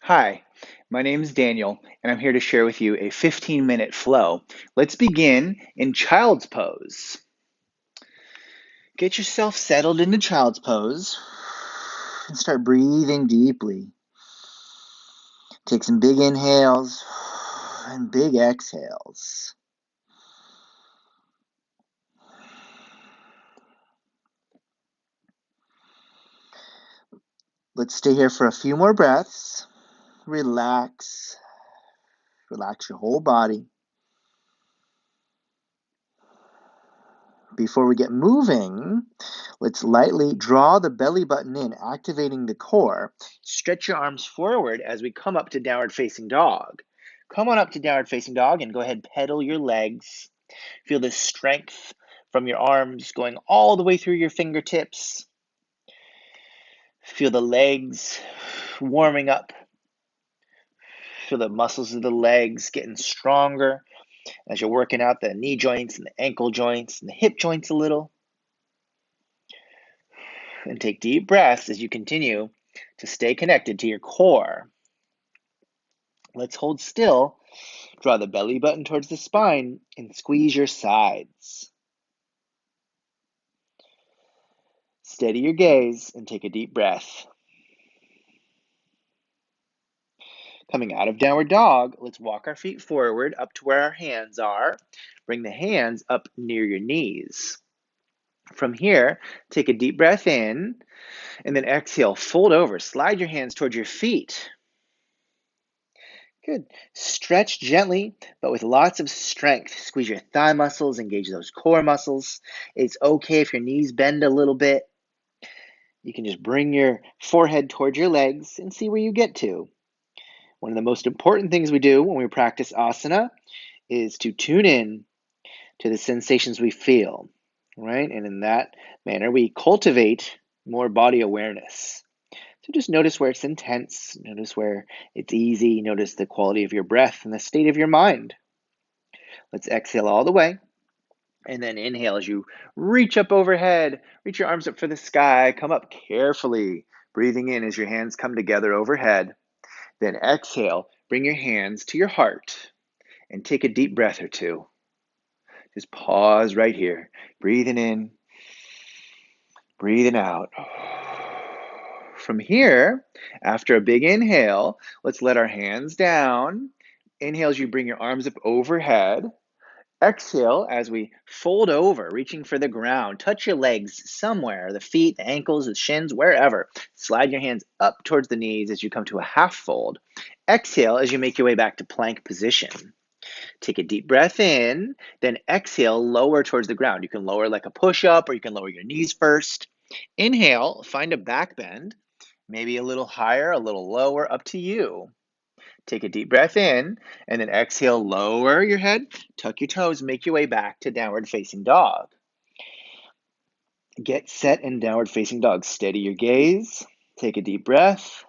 Hi, my name is Daniel, and I'm here to share with you a 15-minute flow. Let's begin in child's pose. Get yourself settled into child's pose and start breathing deeply. Take some big inhales and big exhales. Let's stay here for a few more breaths. Relax. Relax your whole body. Before we get moving, let's lightly draw the belly button in, activating the core. Stretch your arms forward as we come up to downward facing dog. Come on up to downward facing dog and go ahead and pedal your legs. Feel the strength from your arms going all the way through your fingertips. Feel the legs warming up. Feel the muscles of the legs getting stronger as you're working out the knee joints and the ankle joints and the hip joints a little. And take deep breaths as you continue to stay connected to your core. Let's hold still. Draw the belly button towards the spine and squeeze your sides. Steady your gaze and take a deep breath. Coming out of downward dog, let's walk our feet forward up to where our hands are. Bring the hands up near your knees. From here, take a deep breath in and then exhale, fold over. Slide your hands towards your feet. Good. Stretch gently, but with lots of strength. Squeeze your thigh muscles, engage those core muscles. It's okay if your knees bend a little bit. You can just bring your forehead towards your legs and see where you get to. One of the most important things we do when we practice asana is to tune in to the sensations we feel, right? And in that manner, we cultivate more body awareness. So just notice where it's intense, notice where it's easy, notice the quality of your breath and the state of your mind. Let's exhale all the way. And then inhale as you reach up overhead, reach your arms up for the sky, come up carefully, breathing in as your hands come together overhead. Then exhale, bring your hands to your heart and take a deep breath or two. Just pause right here, breathing in, breathing out. From here, after a big inhale, let's let our hands down. Inhale as you bring your arms up overhead. Exhale as we fold over, reaching for the ground. Touch your legs somewhere, the feet, the ankles, the shins, wherever. Slide your hands up towards the knees as you come to a half fold. Exhale as you make your way back to plank position. Take a deep breath in, then exhale, lower towards the ground. You can lower like a push-up or you can lower your knees first. Inhale, find a back bend. Maybe a little higher, a little lower, up to you. Take a deep breath in, and then exhale, lower your head, tuck your toes, make your way back to downward facing dog. Get set in downward facing dog. Steady your gaze, take a deep breath.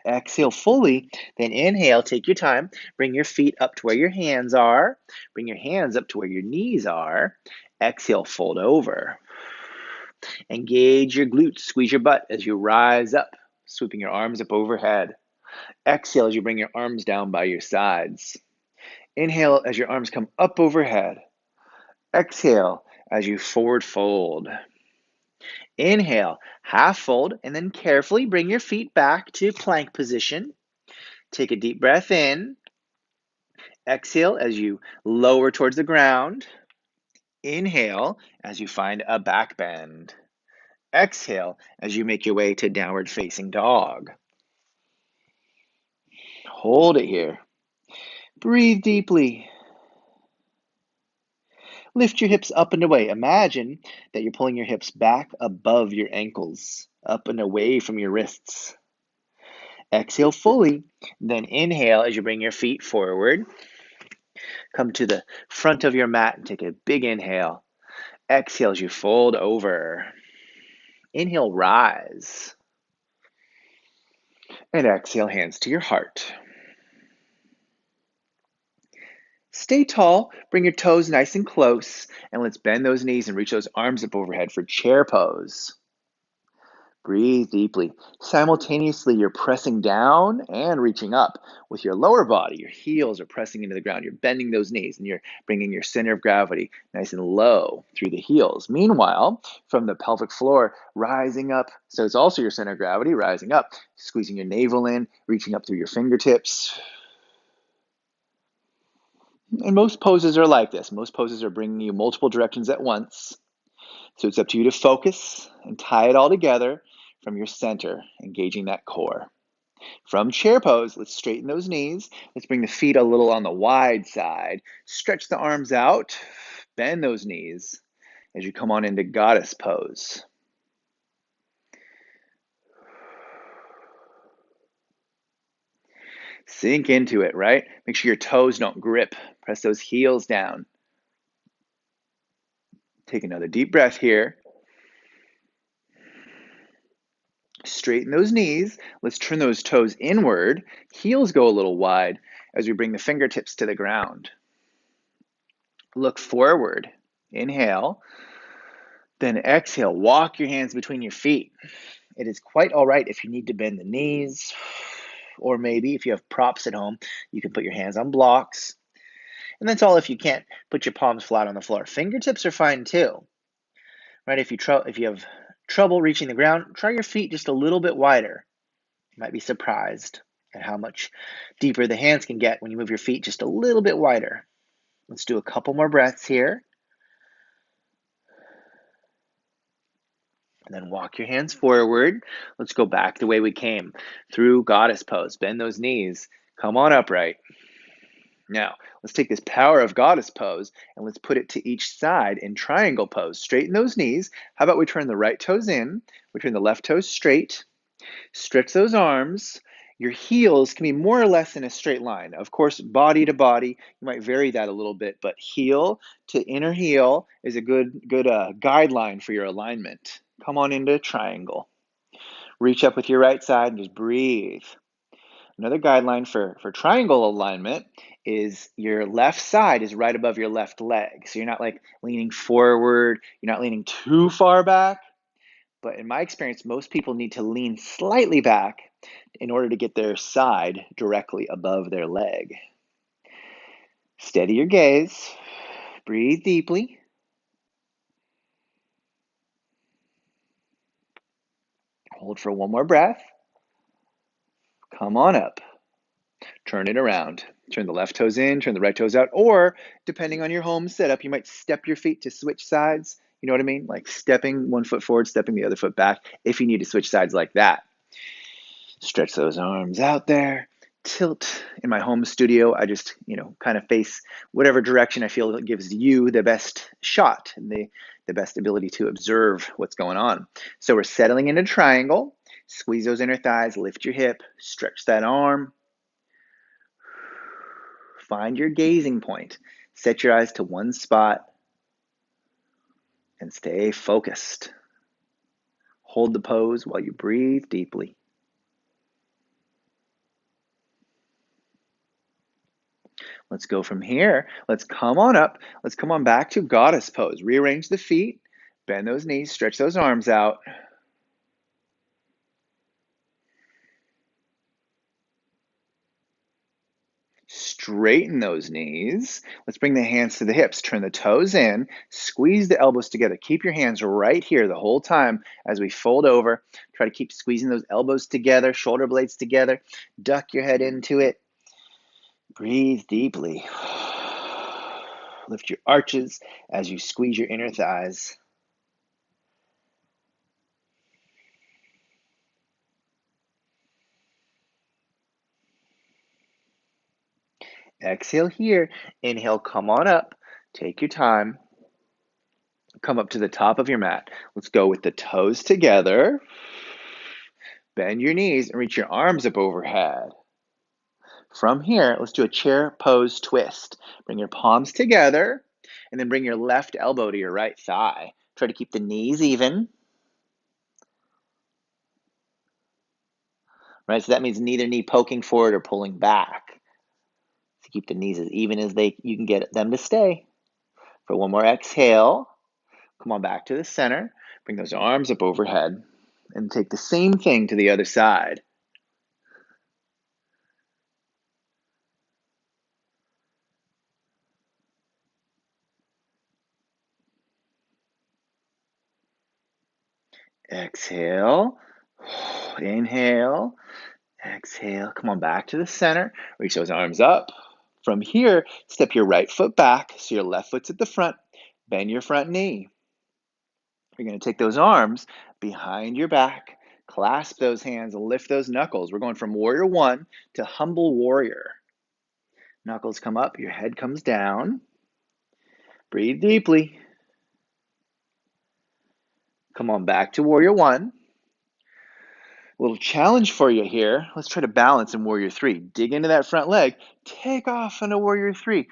Exhale fully, then inhale, take your time, bring your feet up to where your hands are, bring your hands up to where your knees are. Exhale, fold over. Engage your glutes, squeeze your butt as you rise up, sweeping your arms up overhead. Exhale as you bring your arms down by your sides. Inhale as your arms come up overhead. Exhale as you forward fold. Inhale, half fold, and then carefully bring your feet back to plank position. Take a deep breath in. Exhale as you lower towards the ground. Inhale as you find a back bend. Exhale as you make your way to downward facing dog. Hold it here. Breathe deeply. Lift your hips up and away. Imagine that you're pulling your hips back above your ankles, up and away from your wrists. Exhale fully, then inhale as you bring your feet forward. Come to the front of your mat and take a big inhale. Exhale as you fold over. Inhale, rise. And exhale, hands to your heart. Stay tall, bring your toes nice and close, and let's bend those knees and reach those arms up overhead for chair pose. Breathe deeply. Simultaneously, you're pressing down and reaching up with your lower body. Your heels are pressing into the ground. You're bending those knees and you're bringing your center of gravity nice and low through the heels. Meanwhile, from the pelvic floor, rising up. So it's also your center of gravity rising up, squeezing your navel in, reaching up through your fingertips. And most poses are like this. Most poses are bringing you multiple directions at once. So it's up to you to focus and tie it all together from your center, engaging that core. From chair pose, let's straighten those knees. Let's bring the feet a little on the wide side. Stretch the arms out. Bend those knees as you come on into goddess pose. Sink into it, right? Make sure your toes don't grip. Press those heels down. Take another deep breath here. Straighten those knees. Let's turn those toes inward. Heels go a little wide as we bring the fingertips to the ground. Look forward. Inhale. Then exhale. Walk your hands between your feet. It is quite all right if you need to bend the knees, or maybe if you have props at home, you can put your hands on blocks. And that's all if you can't put your palms flat on the floor. Fingertips are fine too. Right? If you have trouble reaching the ground, try your feet just a little bit wider. You might be surprised at how much deeper the hands can get when you move your feet just a little bit wider. Let's do a couple more breaths here. And then walk your hands forward. Let's go back the way we came through goddess pose. Bend those knees. Come on upright. Now, let's take this power of goddess pose and let's put it to each side in triangle pose. Straighten those knees. How about we turn the right toes in? We turn the left toes straight. Stretch those arms. Your heels can be more or less in a straight line. Of course, body to body, you might vary that a little bit, but heel to inner heel is a good guideline for your alignment. Come on into triangle. Reach up with your right side and just breathe. Another guideline for triangle alignment is your left side is right above your left leg. So you're not like leaning forward, you're not leaning too far back. But in my experience, most people need to lean slightly back in order to get their side directly above their leg. Steady your gaze. Breathe deeply. Hold for one more breath. Come on up. Turn it around. Turn the left toes in, turn the right toes out, or depending on your home setup, you might step your feet to switch sides. You know what I mean? Like stepping one foot forward, stepping the other foot back if you need to switch sides like that. Stretch those arms out there. Tilt. In my home studio, I just, kind of face whatever direction I feel gives you the best shot and the best ability to observe what's going on. So we're settling into triangle. Squeeze those inner thighs, lift your hip, stretch that arm. Find your gazing point. Set your eyes to one spot and stay focused. Hold the pose while you breathe deeply. Let's go from here. Let's come on up. Let's come on back to goddess pose. Rearrange the feet, bend those knees, stretch those arms out. Straighten those knees. Let's bring the hands to the hips. Turn the toes in. Squeeze the elbows together. Keep your hands right here the whole time as we fold over. Try to keep squeezing those elbows together, shoulder blades together. Duck your head into it. Breathe deeply. Lift your arches as you squeeze your inner thighs. Exhale here. Inhale, come on up. Take your time. Come up to the top of your mat. Let's go with the toes together. Bend your knees and reach your arms up overhead. From here, let's do a chair pose twist. Bring your palms together and then bring your left elbow to your right thigh. Try to keep the knees even. Right, so that means neither knee poking forward or pulling back. So keep the knees as even as you can get them to stay. For one more exhale, come on back to the center. Bring those arms up overhead. And take the same thing to the other side. Exhale. Inhale. Exhale. Come on back to the center. Reach those arms up. From here, step your right foot back so your left foot's at the front. Bend your front knee. You're going to take those arms behind your back, clasp those hands, lift those knuckles. We're going from warrior one to humble warrior. Knuckles come up, your head comes down. Breathe deeply. Come on back to warrior one. A little challenge for you here. Let's try to balance in warrior three. Dig into that front leg. Take off into warrior three.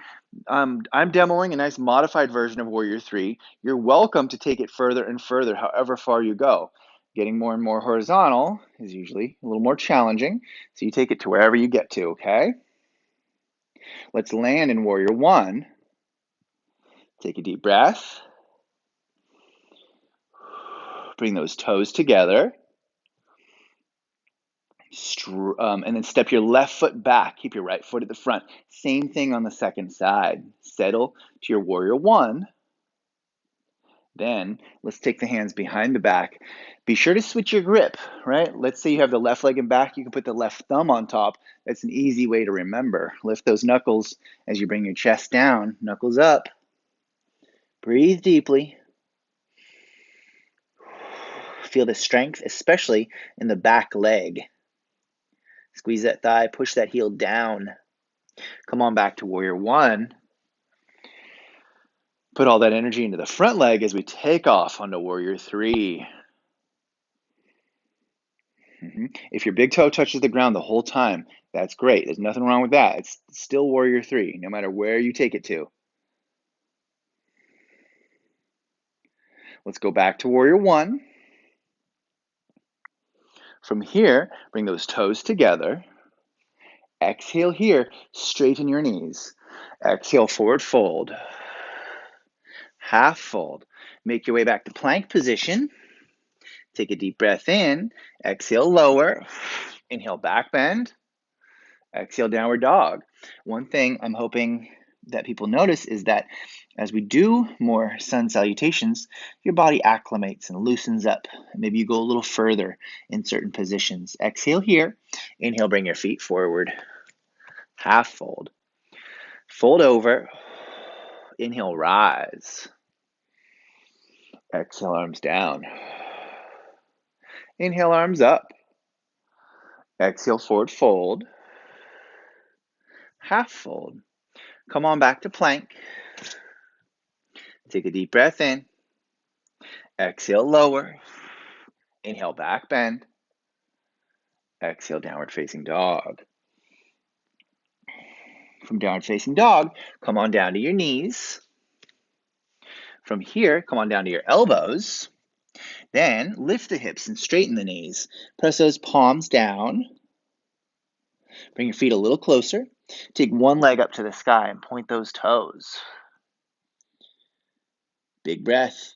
I'm demoing a nice modified version of warrior three. You're welcome to take it further and further, however far you go. Getting more and more horizontal is usually a little more challenging, so you take it to wherever you get to, okay? Let's land in warrior one. Take a deep breath. Bring those toes together. And then step your left foot back. Keep your right foot at the front. Same thing on the second side. Settle to your warrior one. Then let's take the hands behind the back. Be sure to switch your grip, right? Let's say you have the left leg in back. You can put the left thumb on top. That's an easy way to remember. Lift those knuckles as you bring your chest down. Knuckles up. Breathe deeply. Feel the strength, especially in the back leg. Squeeze that thigh, push that heel down. Come on back to warrior one. Put all that energy into the front leg as we take off onto warrior three. If your big toe touches the ground the whole time, that's great. There's nothing wrong with that. It's still warrior three, no matter where you take it to. Let's go back to warrior one. From here, bring those toes together. Exhale here, straighten your knees. Exhale, forward fold. Half fold. Make your way back to plank position. Take a deep breath in. Exhale, lower. Inhale, back bend. Exhale, downward dog. One thing I'm hoping that people notice is that as we do more sun salutations, your body acclimates and loosens up. Maybe you go a little further in certain positions. Exhale here. Inhale, bring your feet forward. Half fold. Fold over. Inhale, rise. Exhale, arms down. Inhale, arms up. Exhale, forward fold. Half fold. Come on back to plank. Take a deep breath in. Exhale, lower. Inhale, back bend. Exhale, downward facing dog. From downward facing dog, come on down to your knees. From here, come on down to your elbows. Then lift the hips and straighten the knees. Press those palms down. Bring your feet a little closer. Take one leg up to the sky and point those toes. Big breath.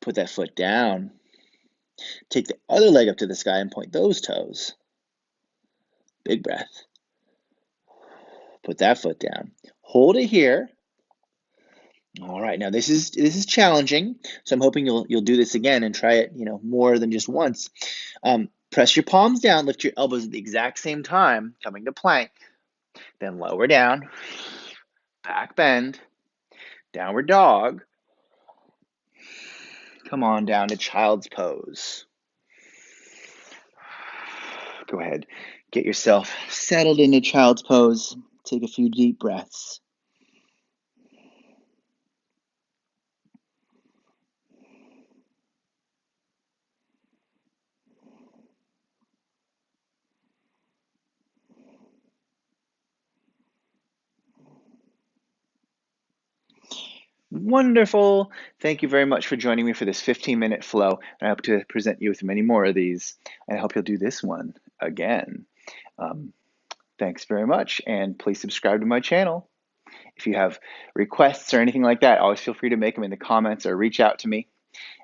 Put that foot down. Take the other leg up to the sky and point those toes. Big breath. Put that foot down. Hold it here. All right, now this is challenging, so I'm hoping you'll do this again and try it, more than just once. Press your palms down, lift your elbows at the exact same time, coming to plank. Then lower down, back bend, downward dog. Come on down to child's pose. Go ahead, get yourself settled into child's pose. Take a few deep breaths. Wonderful. Thank you very much for joining me for this 15-minute flow. I hope to present you with many more of these. And I hope you'll do this one again. Thanks very much. And please subscribe to my channel. If you have requests or anything like that, always feel free to make them in the comments or reach out to me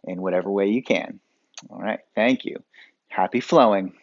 in whatever way you can. All right, thank you. Happy flowing.